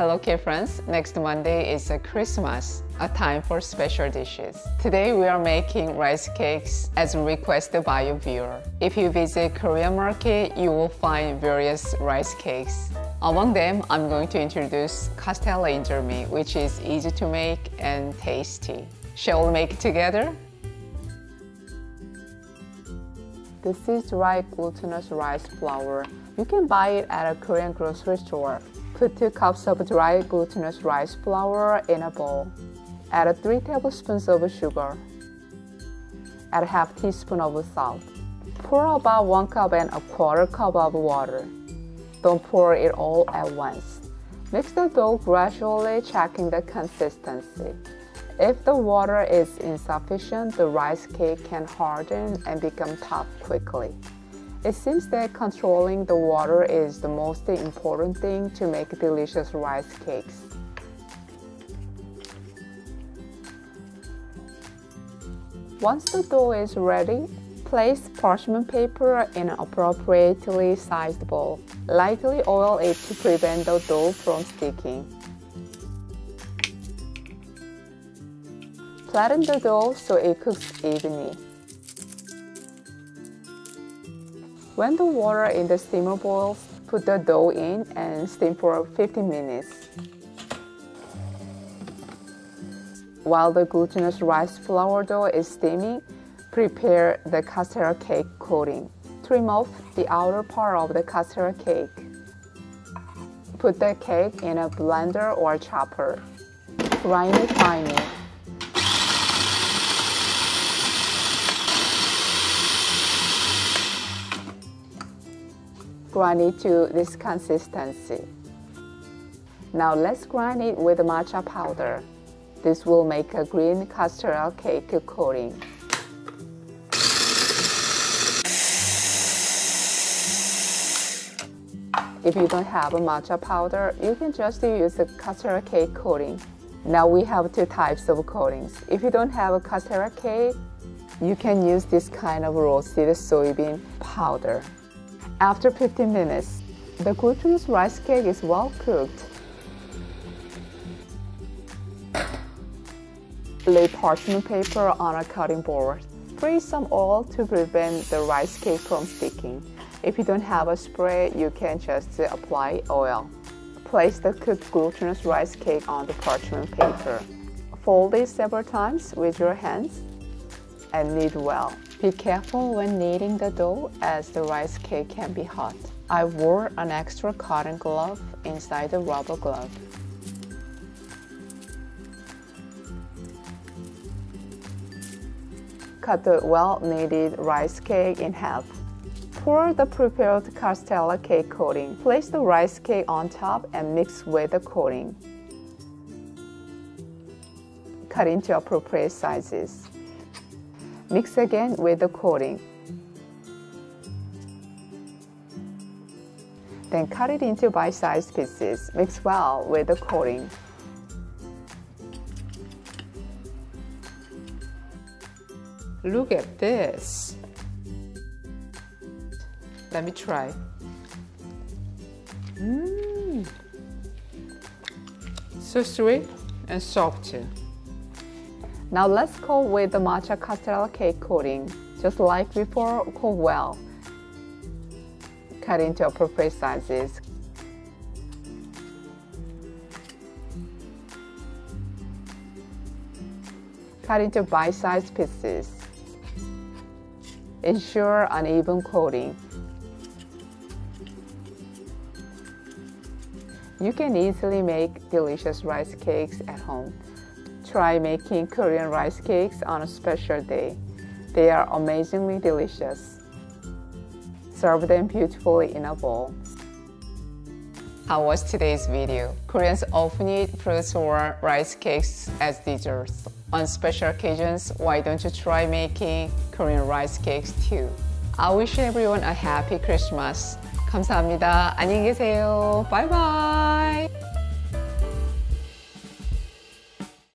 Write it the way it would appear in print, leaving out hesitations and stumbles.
Hello K-Friends, next Monday is Christmas, a time for special dishes. Today we are making rice cakes as requested by a viewer. If you visit Korean market, you will find various rice cakes. Among them, I'm going to introduce Castella Indomie, which is easy to make and tasty. Shall we make it together? This is dry glutinous rice flour. You can buy it at a Korean grocery store. Put 2 cups of dry glutinous rice flour in a bowl. Add 3 tablespoons of sugar. Add half teaspoon of salt. Pour about 1 cup and a quarter cup of water. Don't pour it all at once. Mix the dough gradually, checking the consistency. If the water is insufficient, the rice cake can harden and become tough quickly. It seems that controlling the water is the most important thing to make delicious rice cakes. Once the dough is ready, place parchment paper in an appropriately sized bowl. Lightly oil it to prevent the dough from sticking. Flatten the dough so it cooks evenly. When the water in the steamer boils, put the dough in and steam for 15 minutes. While the glutinous rice flour dough is steaming, prepare the castella cake coating. To remove the outer part of the castella cake, put the cake in a blender or chopper. Grind it finely. Grind it to this consistency. Now let's grind it with matcha powder. This will make a green castella cake coating. If you don't have a matcha powder, you can just use a castella cake coating. Now we have 2 types of coatings. If you don't have a castella cake, you can use this kind of roasted soybean powder. After 15 minutes, the glutinous rice cake is well cooked. Lay parchment paper on a cutting board. Spray some oil to prevent the rice cake from sticking. If you don't have a spray, you can just apply oil. Place the cooked glutinous rice cake on the parchment paper. Fold it several times with your hands and knead well. Be careful when kneading the dough as the rice cake can be hot. I wore an extra cotton glove inside the rubber glove. Cut the well-kneaded rice cake in half. Pour the prepared castella cake coating. Place the rice cake on top and mix with the coating. Cut into appropriate sizes. Mix again with the coating. Then cut it into bite-sized pieces. Mix well with the coating. Look at this. Let me try. So sweet and soft. Now let's coat with the matcha castella cake coating. Just like before, coat well. Cut into appropriate sizes. Cut into bite-sized pieces. Ensure uneven coating. You can easily make delicious rice cakes at home. Try making Korean rice cakes on a special day. They are amazingly delicious. Serve them beautifully in a bowl. How was today's video? Koreans often eat fruits or rice cakes as desserts. On special occasions, why don't you try making Korean rice cakes too? I wish everyone a happy Christmas. 감사합니다. 안녕히 계세요. Bye bye.